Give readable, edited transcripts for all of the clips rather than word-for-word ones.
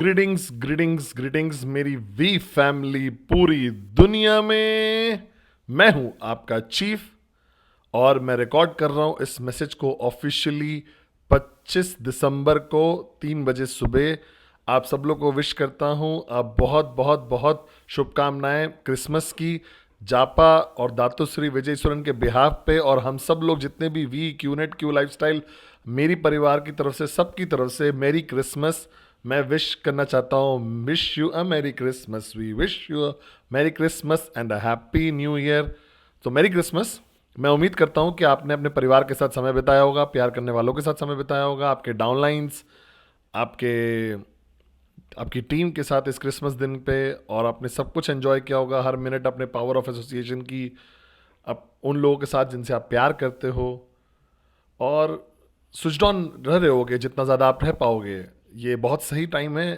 Greetings greetings greetings मेरी we family पूरी दुनिया में। मैं हूं आपका चीफ और मैं रिकॉर्ड कर रहा हूं इस मैसेज को ऑफिशियली 25 दिसंबर को 3 बजे सुबह। आप सब लोग को विश करता हूं। आप बहुत बहुत बहुत शुभकामनाएं क्रिसमस की जापा और दातुश्री विजयसुरन के बिहाफ पे, और हम सब लोग जितने भी वी क्यूनेट क्यू लाइफस्टाइल मेरी परिवार की तरफ से, सबकी तरफ से मेरी क्रिसमस मैं विश करना चाहता हूँ। Wish you a merry Christmas, we wish you a merry Christmas and a happy new year. तो मैरी क्रिसमस। मैं उम्मीद करता हूँ कि आपने अपने परिवार के साथ समय बिताया होगा, प्यार करने वालों के साथ समय बिताया होगा, आपके डाउनलाइंस, आपके आपकी टीम के साथ इस क्रिसमस दिन पे, और आपने सब कुछ एंजॉय किया होगा हर मिनट अपने पावर ऑफ एसोसिएशन की, अब उन लोगों के साथ जिनसे आप प्यार करते हो, और स्विच ऑन रह रहे होगे जितना ज़्यादा आप रह पाओगे। ये बहुत सही टाइम है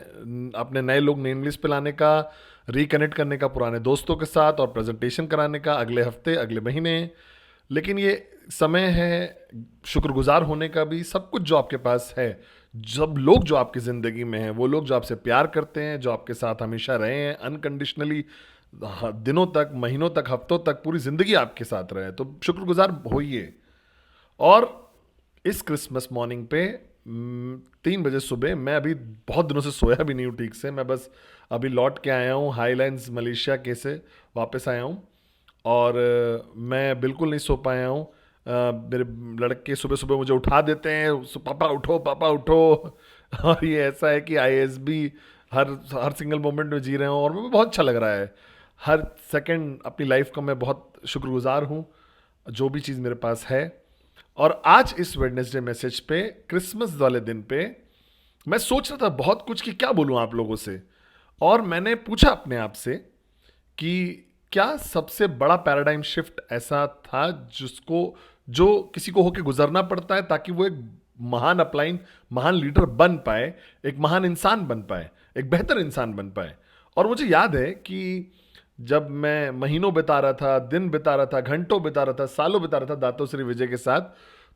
अपने नए लोग नेम लिस्ट पे लाने का, रिकनेक्ट करने का पुराने दोस्तों के साथ, और प्रेजेंटेशन कराने का अगले हफ्ते अगले महीने। लेकिन ये समय है शुक्रगुजार होने का भी। सब कुछ जो आपके पास है, जब लोग जो आपकी ज़िंदगी में हैं, वो लोग जो आपसे प्यार करते हैं, जो आपके साथ हमेशा रहे हैं अनकंडीशनली, दिनों तक, महीनों तक, हफ्तों तक, पूरी ज़िंदगी आपके साथ रहे, तो शुक्रगुजार होइए। और इस क्रिसमस मॉर्निंग पे 3 बजे सुबह, मैं अभी बहुत दिनों से सोया भी नहीं हूँ ठीक से। मैं बस अभी लौट के आया हूँ हाईलैंड्स मलेशिया के से, वापस आया हूँ, और मैं बिल्कुल नहीं सो पाया हूँ। मेरे लड़के सुबह सुबह मुझे उठा देते हैं, पापा उठो पापा उठो। और ये ऐसा है कि आईएसबी हर हर सिंगल मोमेंट में जी रहे हो, और मुझे बहुत अच्छा लग रहा है। हर सेकंड अपनी लाइफ का मैं बहुत शुक्रगुजार हूँ जो भी चीज़ मेरे पास है। और आज इस वेडनेसडे मैसेज पे, क्रिसमस वाले दिन पे, मैं सोच रहा था बहुत कुछ कि क्या बोलूं आप लोगों से, और मैंने पूछा अपने आप से कि क्या सबसे बड़ा पैराडाइम शिफ्ट ऐसा था जिसको, जो किसी को होके गुजरना पड़ता है ताकि वो एक महान अपलाइन, महान लीडर बन पाए, एक महान इंसान बन पाए, एक बेहतर इंसान बन पाए। और मुझे याद है कि जब मैं महीनों बिता रहा था, दिन बिता रहा था, घंटों बिता रहा था, सालों बिता रहा था दातो श्री विजय के साथ,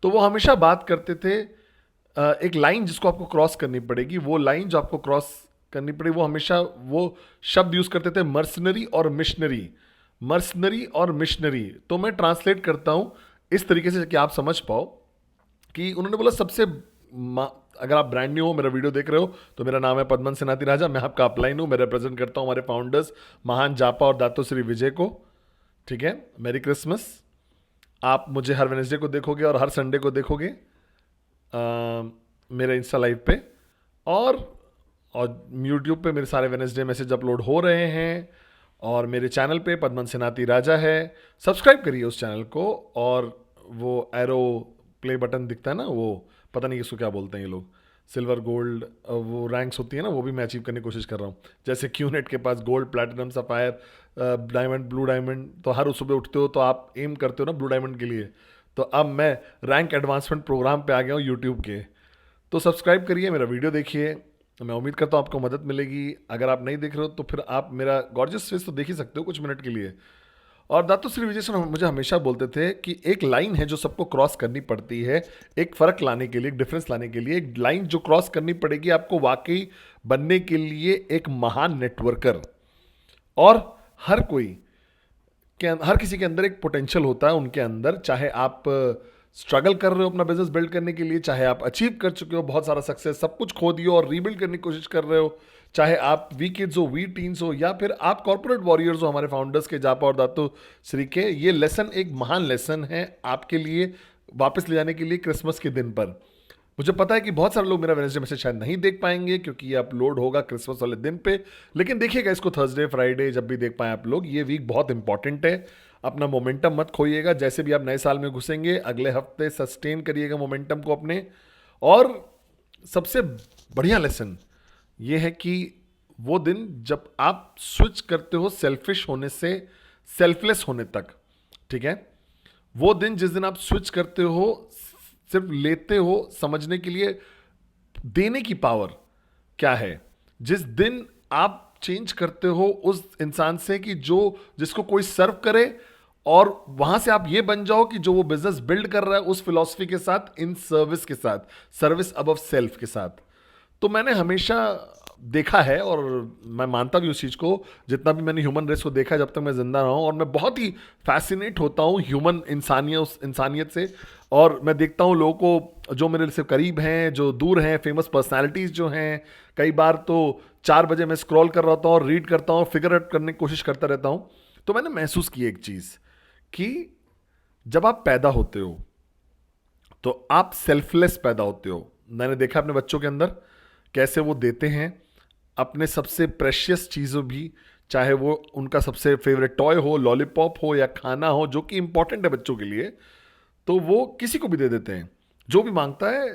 तो वो हमेशा बात करते थे एक लाइन जिसको आपको क्रॉस करनी पड़ेगी। वो लाइन जो आपको क्रॉस करनी पड़ेगी, वो हमेशा वो शब्द यूज करते थे, मर्सनरी और मिशनरी। मर्सनरी और मिशनरी, तो मैं ट्रांसलेट करता हूं इस तरीके से कि आप समझ पाओ कि उन्होंने बोला सबसे अगर आप ब्रांड न्यू हो, मेरा वीडियो देख रहे हो, तो मेरा नाम है पद्मन सेनाती राजा, मैं आपका अपलाइन हूं, मैं रिप्रेजेंट करता हूं हमारे फाउंडर्स महान जापा और दातो श्री विजय को। ठीक है, मेरी क्रिसमस। आप मुझे हर वेडनेसडे को देखोगे और हर संडे को देखोगे मेरे इंस्टा लाइव पे, और यूट्यूब पे मेरे सारे वेडनेसडे मैसेज अपलोड हो रहे हैं, और मेरे चैनल पे पद्मन सेनाती राजा है। सब्सक्राइब करिए उस चैनल को, और वो एरो प्ले बटन दिखता है ना, वो पता नहीं इसको क्या बोलते हैं ये लोग, सिल्वर गोल्ड वो रैंक्स होती है ना, वो भी मैं अचीव करने की कोशिश कर रहा हूँ। जैसे क्यूनेट के पास gold, platinum, sapphire, diamond, blue diamond, तो हर सुबह उठते हो तो आप एम करते हो ना ब्लू डायमंड के लिए, तो अब मैं रैंक एडवांसमेंट प्रोग्राम पे आ गया हूँ यूट्यूब के। तो सब्सक्राइब करिए, मेरा वीडियो देखिए, मैं उम्मीद करता हूँ आपको मदद मिलेगी। अगर आप नहीं देख रहे हो तो फिर आप मेरा गॉर्जियस फेस तो देख ही सकते हो कुछ मिनट के लिए। और दातो श्री विजय सर मुझे हमेशा बोलते थे कि एक लाइन है जो सबको क्रॉस करनी पड़ती है, एक फर्क लाने के लिए, एक डिफरेंस लाने के लिए, एक लाइन जो क्रॉस करनी पड़ेगी आपको वाकई बनने के लिए एक महान नेटवर्कर। और हर कोई हर किसी के अंदर एक पोटेंशियल होता है उनके अंदर, चाहे आप स्ट्रगल कर रहे हो अपना बिजनेस बिल्ड करने के लिए, चाहे आप अचीव कर चुके हो बहुत सारा सक्सेस, सब कुछ खो दियो और रीबिल्ड करने की कोशिश कर रहे हो, चाहे आप वी किड्स हो, वी टीन्स हो, या फिर आप कॉर्पोरेट वॉरियर्स हो हमारे फाउंडर्स के, जापा और दातो श्री के। ये लेसन एक महान लेसन है आपके लिए वापस ले जाने के लिए क्रिसमस के दिन पर। मुझे पता है कि बहुत सारे लोग मेरा वेडनेसडे मैसेज शायद नहीं देख पाएंगे क्योंकि ये अपलोड होगा क्रिसमस वाले दिन पे, लेकिन देखिएगा इसको थर्सडे, फ्राइडे, जब भी देख पाएं आप लोग। ये वीक बहुत इंपॉर्टेंट है, अपना मोमेंटम मत खोइएगा। जैसे भी आप नए साल में घुसेंगे, अगले हफ्ते सस्टेन करिएगा मोमेंटम को अपने। और सबसे बढ़िया लेसन ये है कि वो दिन जब आप स्विच करते हो सेल्फिश होने से सेल्फलेस होने तक, ठीक है, वो दिन जिस दिन आप स्विच करते हो सिर्फ लेते हो समझने के लिए, देने की पावर क्या है, जिस दिन आप चेंज करते हो उस इंसान से कि जो जिसको कोई सर्व करे, और वहां से आप ये बन जाओ कि जो वो बिजनेस बिल्ड कर रहा है उस फिलॉसफी के साथ, इन सर्विस के साथ, सर्विस अबव सेल्फ के साथ। तो मैंने हमेशा देखा है और मैं मानता भी उस चीज़ को, जितना भी मैंने ह्यूमन रेस को देखा है जब तक मैं जिंदा रहा हूँ, और मैं बहुत ही फैसिनेट होता हूँ ह्यूमन इंसानियत से। और मैं देखता हूँ लोगों को जो मेरे से करीब हैं, जो दूर हैं, फेमस पर्सनालिटीज़ जो हैं। कई बार तो 4 बजे मैं स्क्रॉल कर रहा होता हूँ और रीड करता हूँ, फिगर आउट करने की कोशिश करता रहता हूँ। तो मैंने महसूस की एक चीज़ कि जब आप पैदा होते हो तो आप सेल्फलेस पैदा होते हो। मैंने देखा अपने बच्चों के अंदर कैसे वो देते हैं अपने सबसे प्रेशियस चीज़ों भी, चाहे वो उनका सबसे फेवरेट टॉय हो, लॉलीपॉप हो या खाना हो, जो कि इंपॉर्टेंट है बच्चों के लिए, तो वो किसी को भी दे देते हैं जो भी मांगता है।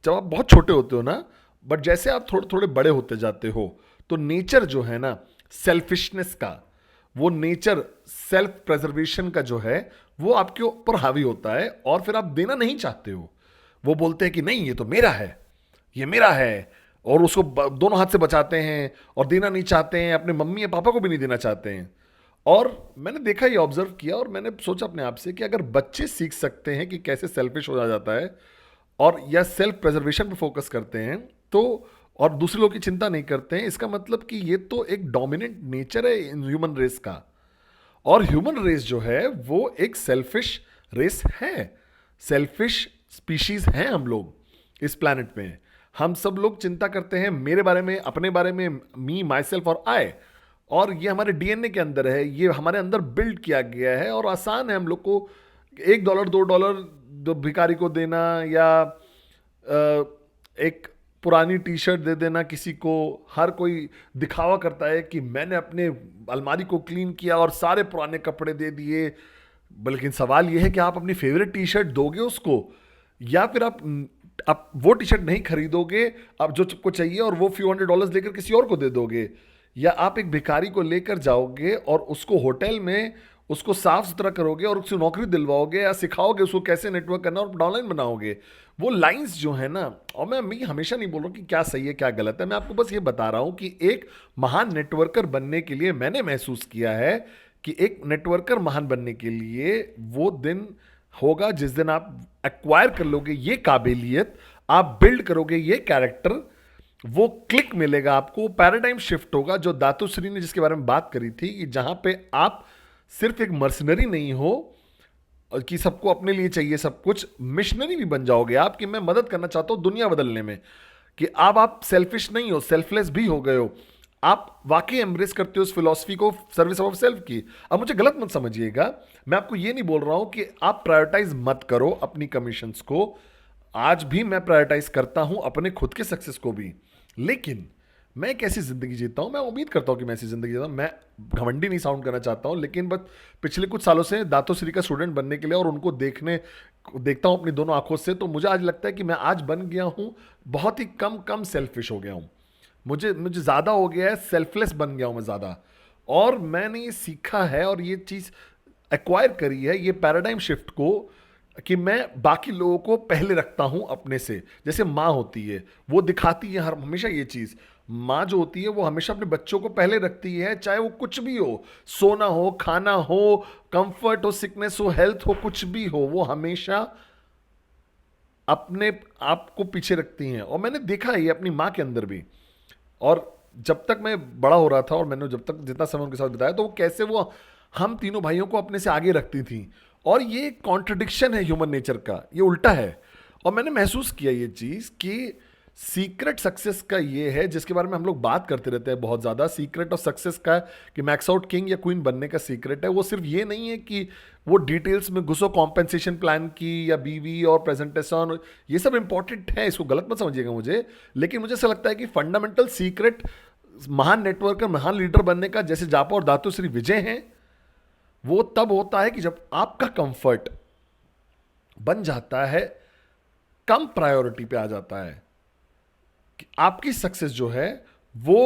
जब आप बहुत छोटे होते हो ना, बट जैसे आप थोड़े थोड़े बड़े होते जाते हो तो नेचर जो है ना सेल्फिशनेस का, वो नेचर सेल्फ प्रेजर्वेशन का जो है वो आपके ऊपर हावी होता है, और फिर आप देना नहीं चाहते हो। वो बोलते हैं कि नहीं ये तो मेरा है, ये मेरा है, और उसको दोनों हाथ से बचाते हैं और देना नहीं चाहते हैं, अपने मम्मी या पापा को भी नहीं देना चाहते हैं। और मैंने देखा, ये ऑब्जर्व किया, और मैंने सोचा अपने आप से कि अगर बच्चे सीख सकते हैं कि कैसे सेल्फिश हो जाता है और या सेल्फ प्रेजर्वेशन पे फोकस करते हैं, तो और दूसरे लोगों की चिंता नहीं करते हैं, इसका मतलब कि ये तो एक डोमिनेंट नेचर है इन ह्यूमन रेस का। और ह्यूमन रेस जो है वो एक सेल्फिश रेस है, सेल्फिश स्पीशीज हैं हम लोग इस प्लैनेट में। हम सब लोग चिंता करते हैं मेरे बारे में, अपने बारे में, मी माई सेल्फ और आई। और ये हमारे डीएनए के अंदर है, ये हमारे अंदर बिल्ड किया गया है, और आसान है हम लोग को $1 $2 भिखारी को देना, या एक पुरानी टी शर्ट दे देना किसी को। हर कोई दिखावा करता है कि मैंने अपने अलमारी को क्लीन किया और सारे पुराने कपड़े दे दिए। बल्कि सवाल यह है कि आप अपनी फेवरेट टी शर्ट दोगे उसको, या फिर आप वो टी शर्ट नहीं खरीदोगे, आप जो आपको चाहिए और वो फ्यू $100 लेकर किसी और को दे दोगे, या आप एक भिखारी को लेकर जाओगे और उसको होटल में उसको साफ सुथरा करोगे और उसको नौकरी दिलवाओगे, या सिखाओगे उसको कैसे नेटवर्क करना और ऑनलाइन बनाओगे। वो लाइंस जो है ना, और मैं हमेशा नहीं बोल रहा हूँ कि क्या सही है क्या गलत है, मैं आपको बस ये बता रहा हूँ कि एक महान नेटवर्कर बनने के लिए मैंने महसूस किया है कि एक नेटवर्कर महान बनने के लिए वो दिन होगा जिस दिन आप एक्वायर कर लोगे ये काबिलियत, आप बिल्ड करोगे ये कैरेक्टर, वो क्लिक मिलेगा आपको, पैराडाइम शिफ्ट होगा। जो दातुश्री ने जिसके बारे में बात करी थी कि जहां पे आप सिर्फ एक मर्सनरी नहीं हो और कि सबको अपने लिए चाहिए सब कुछ, मिशनरी भी बन जाओगे आप कि मैं मदद करना चाहता हूं दुनिया बदलने में। कि अब आप सेल्फिश नहीं हो, सेल्फलेस भी हो गए हो, आप वाकई एम्ब्रेस करते हो उस फिलॉसफी को, सर्विस ऑफ सेल्फ की। अब मुझे गलत मत समझिएगा, मैं आपको ये नहीं बोल रहा हूं कि आप प्रायोरिटाइज मत करो अपनी कमीशंस को। आज भी मैं प्रायोरिटाइज करता हूं अपने खुद के सक्सेस को भी, लेकिन मैं एक ऐसी जिंदगी जीता हूं, मैं उम्मीद करता हूं कि मैं ऐसी जिंदगी जीता हूं। मैं घमंडी नहीं साउंड करना चाहता हूं, लेकिन बस पिछले कुछ सालों से दातोश्री का स्टूडेंट बनने के लिए और उनको देखता हूं अपनी दोनों आंखों से, तो मुझे आज लगता है कि मैं आज बन गया हूं बहुत ही कम कम सेल्फिश हो गया हूं। मुझे मुझे ज़्यादा हो गया है, सेल्फलेस बन गया हूं मैं ज़्यादा। और मैंने ये सीखा है और ये चीज़ एक्वायर करी है, ये पैराडाइम शिफ्ट को, कि मैं बाकी लोगों को पहले रखता हूं अपने से। जैसे माँ होती है, वो दिखाती है हर हमेशा ये चीज़, माँ जो होती है वो हमेशा अपने बच्चों को पहले रखती है, चाहे वो कुछ भी हो, सोना हो, खाना हो, कंफर्ट हो, सिकनेस हो, हेल्थ हो, कुछ भी हो, वो हमेशा अपने आप को पीछे रखती हैं। और मैंने देखा है ये अपनी माँ के अंदर भी। और जब तक मैं बड़ा हो रहा था और मैंने जब तक जितना समय उनके साथ बिताया, तो वो कैसे वो हम तीनों भाइयों को अपने से आगे रखती थी। और ये कॉन्ट्रडिक्शन है ह्यूमन नेचर का, ये उल्टा है। और मैंने महसूस किया ये चीज़ कि सीक्रेट सक्सेस का ये है, जिसके बारे में हम लोग बात करते रहते हैं बहुत ज़्यादा, सीक्रेट ऑफ सक्सेस का, कि मैक्स आउट किंग या क्वीन बनने का सीक्रेट है, वो सिर्फ ये नहीं है कि वो डिटेल्स में घुसो कॉम्पेंसेशन प्लान की या बीवी और प्रेजेंटेशन, ये सब इंपॉर्टेंट है, इसको गलत मत समझिएगा मुझे। लेकिन मुझे ऐसा लगता है कि फंडामेंटल सीक्रेट महान नेटवर्कर, महान लीडर बनने का, जैसे जापा और दातुश्री विजय हैं, वो तब होता है कि जब आपका कंफर्ट बन जाता है, कम प्रायोरिटी पे आ जाता है, कि आपकी सक्सेस जो है वो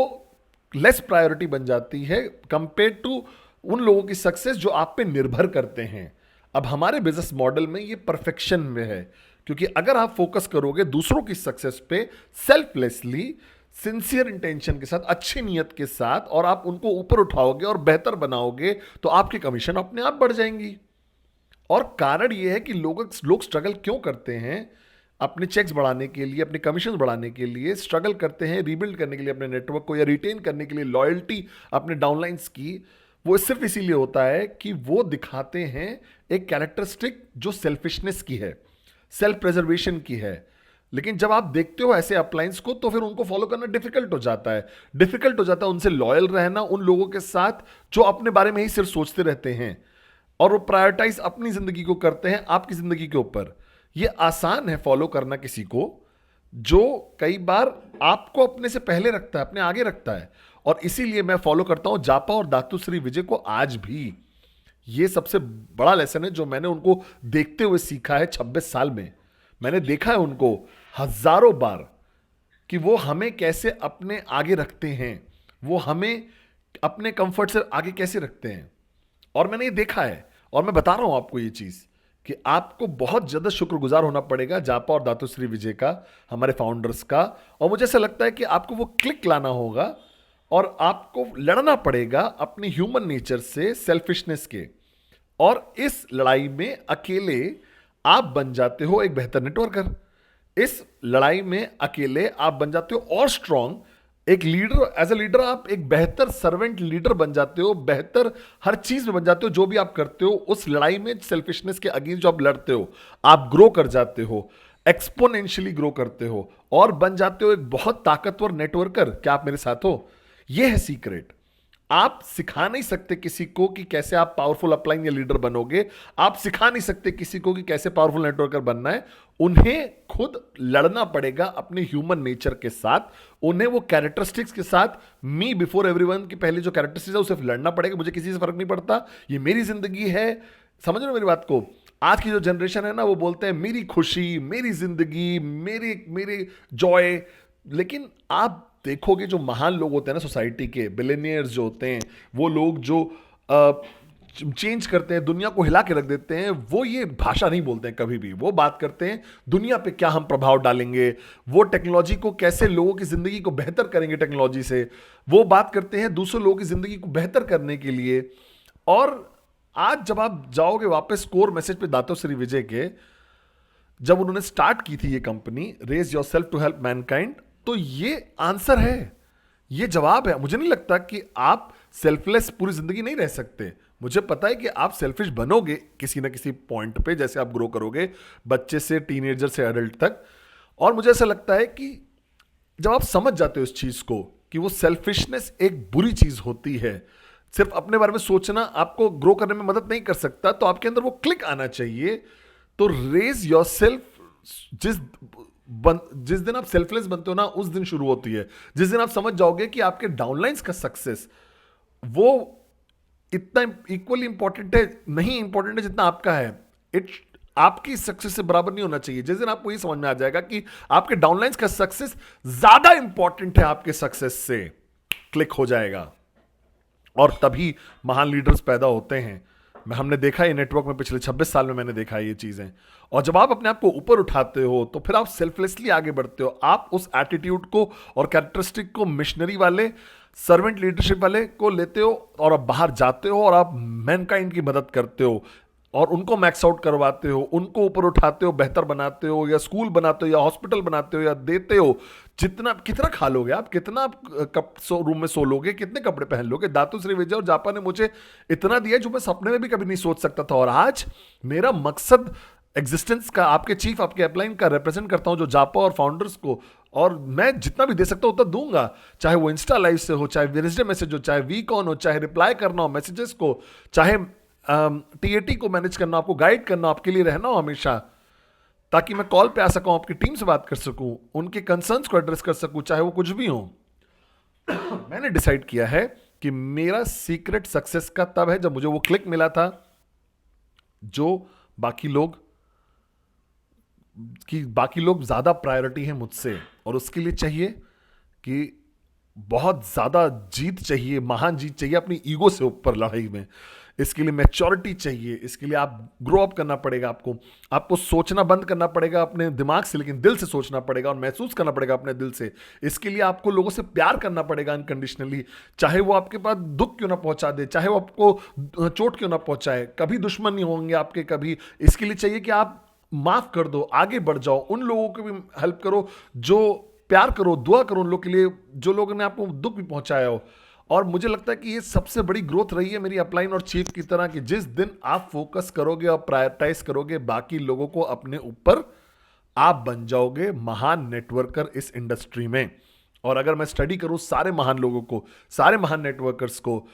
लेस प्रायोरिटी बन जाती है कंपेयर टू उन लोगों की सक्सेस जो आप पे निर्भर करते हैं। अब हमारे बिजनेस मॉडल में ये परफेक्शन में है, क्योंकि अगर आप फोकस करोगे दूसरों की सक्सेस पे सेल्फलेसली, सिंसियर इंटेंशन के साथ, अच्छी नीयत के साथ, और आप उनको ऊपर उठाओगे और बेहतर बनाओगे, तो आपकी कमीशन अपने आप बढ़ जाएंगी। और कारण यह है कि लोग स्ट्रगल क्यों करते हैं, अपने चेक्स बढ़ाने के लिए, अपने कमीशन बढ़ाने के लिए स्ट्रगल करते हैं, रीबिल्ड करने के लिए अपने नेटवर्क को, या रिटेन करने के लिए लॉयल्टी अपने डाउनलाइंस की, वो सिर्फ इसीलिए होता है कि वो दिखाते हैं एक कैरेक्टरिस्टिक जो सेल्फिशनेस की है, सेल्फ प्रेजर्वेशन की है। लेकिन जब आप देखते हो ऐसे अपलाइंस को तो फिर उनको फॉलो करना डिफिकल्ट हो जाता है, डिफिकल्ट हो जाता है उनसे लॉयल रहना उन लोगों के साथ जो अपने बारे में ही सिर्फ सोचते रहते हैं और वो प्रायोरिटाइज अपनी जिंदगी को करते हैं आपकी जिंदगी के ऊपर। ये आसान है फॉलो करना किसी को जो कई बार आपको अपने से पहले रखता है, अपने आगे रखता है। और इसीलिए मैं फॉलो करता हूं जापा और दातुश्री विजय को आज भी। ये सबसे बड़ा लेसन है जो मैंने उनको देखते हुए सीखा है 26 साल में। मैंने देखा है उनको हजारों बार कि वो हमें कैसे अपने आगे रखते हैं, वो हमें अपने कंफर्ट से आगे कैसे रखते हैं। और मैंने ये देखा है और मैं बता रहा हूं आपको ये चीज कि आपको बहुत ज्यादा शुक्रगुजार होना पड़ेगा जापा और दातुश्री विजय का, हमारे फाउंडर्स का। और मुझे ऐसा लगता है कि आपको वो क्लिक लाना होगा और आपको लड़ना पड़ेगा अपनी ह्यूमन नेचर से, सेल्फिशनेस के। और इस लड़ाई में अकेले आप बन जाते हो एक बेहतर नेटवर्कर, इस लड़ाई में अकेले आप बन जाते हो और स्ट्रांग एक लीडर। एज ए लीडर आप एक बेहतर सर्वेंट लीडर बन जाते हो, बेहतर हर चीज में बन जाते हो जो भी आप करते हो। उस लड़ाई में सेल्फिशनेस के अगेंस्ट जो आप लड़ते हो, आप ग्रो कर जाते हो, एक्सपोनेंशियली ग्रो करते हो और बन जाते हो एक बहुत ताकतवर नेटवर्कर। क्या आप मेरे साथ हो? यह है सीक्रेट। आप सिखा नहीं सकते किसी को कि कैसे आप पावरफुल अपलाइन या लीडर बनोगे, आप सिखा नहीं सकते किसी को कि कैसे पावरफुल नेटवर्कर बनना है। उन्हें खुद लड़ना पड़ेगा अपने ह्यूमन नेचर के साथ, उन्हें वो कैरेक्टरिस्टिक्स के साथ, मी बिफोर एवरीवन की पहले जो कैरेक्टरिस्टिक्स है उसे लड़ना पड़ेगा। मुझे किसी से फर्क नहीं पड़ता, ये मेरी जिंदगी है। समझ रहे हो मेरी बात को? आज की जो जनरेशन है ना, वो बोलते हैं मेरी खुशी, मेरी जिंदगी, मेरी मेरी जॉय। लेकिन आप देखोगे जो महान लोग होते हैं ना सोसाइटी के, बिलियनियर्स जो होते हैं, वो लोग जो चेंज करते हैं, दुनिया को हिला के रख देते हैं, वो ये भाषा नहीं बोलते हैं कभी भी। वो बात करते हैं दुनिया पे क्या हम प्रभाव डालेंगे, वो टेक्नोलॉजी को कैसे लोगों की जिंदगी को बेहतर करेंगे टेक्नोलॉजी से। वो बात करते हैं दूसरे लोगों की जिंदगी को बेहतर करने के लिए। और आज जब आप जाओगे वापस कोर मैसेज पे दातुश्री विजय के, जब उन्होंने स्टार्ट की थी ये company raise yourself to help mankind, तो ये आंसर है, ये जवाब है। मुझे नहीं लगता कि आप सेल्फलेस पूरी जिंदगी नहीं रह सकते। मुझे पता है कि आप सेल्फिश बनोगे किसी ना किसी पॉइंट पे, जैसे आप ग्रो करोगे बच्चे से टीनेजर से एडल्ट तक। और मुझे ऐसा लगता है कि जब आप समझ जाते हो इस चीज को कि वो सेल्फिशनेस एक बुरी चीज होती है, सिर्फ अपने बारे में सोचना आपको ग्रो करने में मदद नहीं कर सकता, तो आपके अंदर वो क्लिक आना चाहिए। तो रेज योरसेल्फ जिस दिन आप सेल्फलेस बनते हो ना, उस दिन शुरू होती है। जिस दिन आप समझ जाओगे कि आपके डाउनलाइंस का सक्सेस वो इतना इक्वली इंपॉर्टेंट है, नहीं इंपॉर्टेंट है जितना आपका है, इट आपकी सक्सेस से बराबर नहीं होना चाहिए। जिस दिन आपको ये समझ में आ जाएगा कि आपके डाउनलाइंस का सक्सेस ज्यादा इंपॉर्टेंट है आपके सक्सेस से, क्लिक हो जाएगा। और तभी महान लीडर्स पैदा होते हैं। हमने देखा है नेटवर्क में पिछले 26 साल में, मैंने देखा है ये चीजें। और जब आप अपने आप को ऊपर उठाते हो तो फिर आप सेल्फलेसली आगे बढ़ते हो। आप उस एटीट्यूड को और कैरेक्टरिस्टिक को मिशनरी वाले, सर्वेंट लीडरशिप वाले को लेते हो और आप बाहर जाते हो और आप मैनकाइंड की मदद करते हो और उनको मैक्स आउट करवाते हो, उनको ऊपर उठाते हो, बेहतर बनाते हो, या स्कूल बनाते हो, या हॉस्पिटल बनाते हो, या देते हो। जितना कितना खा लोगे आप, कितना आप रूम में सो लोगे, कितने कपड़े पहन लोगे। दातुश्री विजय और जापा ने मुझे इतना दिया जो मैं सपने में भी कभी नहीं सोच सकता था। और आज मेरा मकसद एग्जिस्टेंस का, आपके चीफ, आपके अपलाइन का रिप्रेजेंट करता हूं जो जापा और फाउंडर्स को। और मैं जितना भी दे सकता हूं उतना दूंगा, चाहे वो इंस्टा लाइव से हो, चाहे वेडनेसडे मैसेज हो, चाहे वीक ऑन हो, चाहे रिप्लाई करना हो मैसेजेस को, चाहे टीएटी को मैनेज करना, आपको गाइड करना, आपके लिए रहना हो हमेशा, ताकि मैं कॉल पे आ सकूं, आपकी टीम से बात कर सकूं, उनके कंसर्न्स को एड्रेस कर सकूं, चाहे वो कुछ भी हो। मैंने डिसाइड किया है कि मेरा सीक्रेट सक्सेस का तब है जब मुझे वो क्लिक मिला था जो बाकी लोग ज्यादा प्रायोरिटी है मुझसे। और उसके लिए चाहिए कि बहुत ज्यादा जीत चाहिए, महान जीत चाहिए अपनी ईगो से ऊपर लड़ाई में। इसके लिए मैच्योरिटी चाहिए, इसके लिए आप ग्रो अप करना पड़ेगा। आपको सोचना बंद करना पड़ेगा अपने दिमाग से, लेकिन दिल से सोचना पड़ेगा और महसूस करना पड़ेगा अपने दिल से। इसके लिए आपको लोगों से प्यार करना पड़ेगा अनकंडीशनली, चाहे वो आपके पास दुख क्यों ना पहुंचा दे, चाहे वो आपको चोट क्यों ना पहुंचाए। कभी दुश्मन नहीं होंगे आपके कभी। इसके लिए चाहिए कि आप माफ कर दो, आगे बढ़ जाओ, उन लोगों को भी हेल्प करो जो प्यार करो, दुआ करो उन लोग के लिए जो लोगों ने आपको दुख भी पहुंचाया हो। और मुझे लगता है कि ये सबसे बड़ी ग्रोथ रही है मेरी अपलाइन और चीफ की तरह कि जिस दिन आप फोकस करोगे और प्रायोरिटाइज करोगे बाकी लोगों को अपने ऊपर, आप बन जाओगे महान नेटवर्कर इस इंडस्ट्री में। और अगर मैं स्टडी करूं सारे महान लोगों को, सारे महान नेटवर्कर्स को,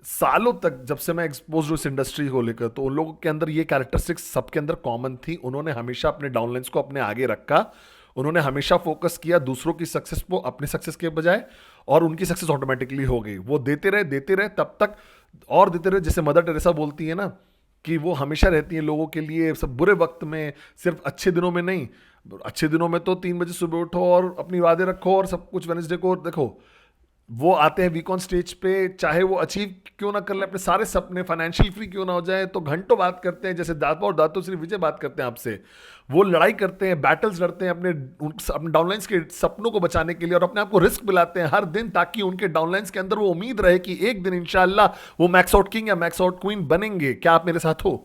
सालों तक जब से मैं एक्सपोज हूं इस इंडस्ट्री को लेकर, तो उन लोगों के अंदर ये कैरेक्टरिस्टिक्स सबके अंदर कॉमन थी। उन्होंने हमेशा अपने डाउनलाइंस को अपने आगे रखा, उन्होंने हमेशा फोकस किया दूसरों की सक्सेस को अपने सक्सेस के बजाय, और उनकी सक्सेस ऑटोमेटिकली हो गई। वो देते रहे तब तक, और देते रहे। जैसे मदर टेरेसा बोलती है ना कि वो हमेशा रहती है लोगों के लिए, सब बुरे वक्त में, सिर्फ अच्छे दिनों में नहीं। अच्छे दिनों में तो 3 बजे सुबह उठो और अपनी वादे रखो और सब कुछ, वेडनेसडे को देखो वो आते हैं वीक ऑन स्टेज पे, चाहे वो अचीव क्यों ना कर ले अपने सारे सपने, फाइनेंशियल फ्री क्यों ना हो जाए, तो घंटों बात करते हैं, जैसे दाता और दातो श्री विजय बात करते हैं आपसे। वो लड़ाई करते हैं, बैटल्स लड़ते हैं अपने डाउनलाइंस के सपनों को बचाने के लिए, और अपने आप को रिस्क मिलाते हैं हर दिन, ताकि उनके डाउनलाइंस के अंदर वो उम्मीद रहे कि एक दिन इंशाल्लाह वो मैक्स आउट किंग या मैक्स आउट क्वीन बनेंगे। क्या आप मेरे साथ हो?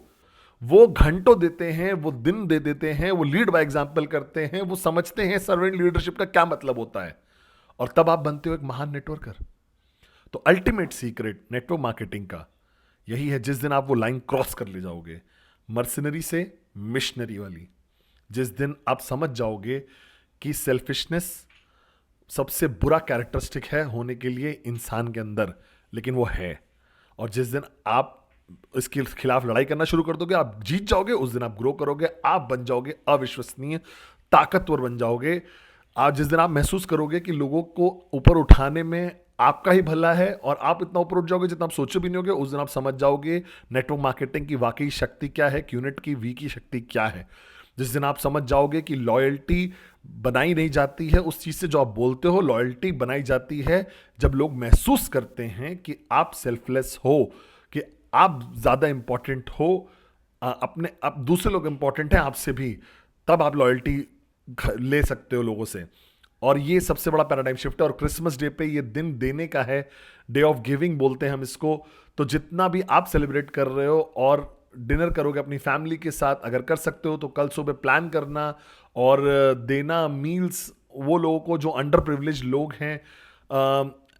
वो घंटों देते हैं, वो दिन दे देते हैं, वो लीड बाय एग्जाम्पल करते हैं, वो समझते हैं सर्वेंट लीडरशिप का क्या मतलब होता है, और तब आप बनते हो एक महान नेटवर्कर। तो अल्टीमेट सीक्रेट नेटवर्क मार्केटिंग का यही है, जिस दिन आप वो लाइन क्रॉस कर ले जाओगे मर्सनरी से मिशनरी वाली, जिस दिन आप समझ जाओगे कि सेल्फिशनेस सबसे बुरा कैरेक्टरिस्टिक है होने के लिए इंसान के अंदर, लेकिन वो है, और जिस दिन आप इसके खिलाफ लड़ाई करना शुरू कर दोगे, आप जीत जाओगे, उस दिन आप ग्रो करोगे, आप बन जाओगे अविश्वसनीय, ताकतवर बन जाओगे। आज जिस दिन आप महसूस करोगे कि लोगों को ऊपर उठाने में आपका ही भला है, और आप इतना ऊपर उठ जाओगे जितना आप सोचे भी नहीं होगे, उस दिन आप समझ जाओगे नेटवर्क मार्केटिंग की वाकई शक्ति क्या है, क्यूनेट की वी की शक्ति क्या है। जिस दिन आप समझ जाओगे कि लॉयल्टी बनाई नहीं जाती है उस चीज से जो आप बोलते हो, लॉयल्टी बनाई जाती है जब लोग महसूस करते हैं कि आप सेल्फलेस हो, कि आप ज्यादा इंपॉर्टेंट हो, अपने आप दूसरे लोग इंपॉर्टेंट हैं आपसे भी, तब आप लॉयल्टी ले सकते हो लोगों से। और ये सबसे बड़ा पैराडाइम शिफ्ट है। और क्रिसमस डे पे ये दिन देने का है, डे ऑफ गिविंग बोलते हैं हम इसको। तो जितना भी आप सेलिब्रेट कर रहे हो और डिनर करोगे अपनी फैमिली के साथ, अगर कर सकते हो तो कल सुबह प्लान करना और देना मील्स वो लोगों को जो अंडर प्रिविलेज लोग हैं,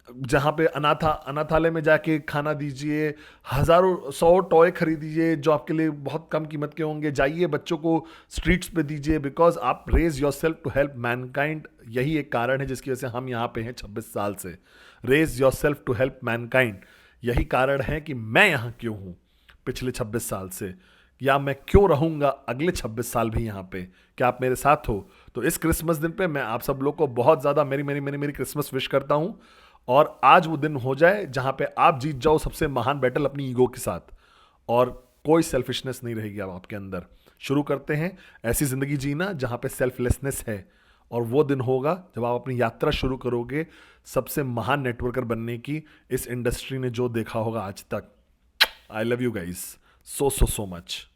जहाँ पे अनाथालय में जाके खाना दीजिए, हज़ारों 100 टॉय खरीदिए जो आपके लिए बहुत कम कीमत के होंगे, जाइए बच्चों को स्ट्रीट्स पे दीजिए, बिकॉज आप raise your self to help mankind. यही एक कारण है जिसकी वजह से हम यहाँ पे हैं 26 साल से। Raise your self to help mankind, यही कारण है कि मैं यहाँ क्यों हूँ पिछले 26 साल से, या मैं क्यों रहूँगा अगले 26 साल भी यहाँ पे। क्या आप मेरे साथ हो? तो इस क्रिसमस दिन पे मैं आप सब लोग को बहुत ज़्यादा मेरी क्रिसमस विश करता हूँ, और आज वो दिन हो जाए जहाँ पे आप जीत जाओ सबसे महान बैटल अपनी ईगो के साथ, और कोई सेल्फिशनेस नहीं रहेगी अब आपके अंदर। शुरू करते हैं ऐसी ज़िंदगी जीना जहाँ पे सेल्फलेसनेस है, और वो दिन होगा जब आप अपनी यात्रा शुरू करोगे सबसे महान नेटवर्कर बनने की, इस इंडस्ट्री ने जो देखा होगा आज तक। I love you guys so much.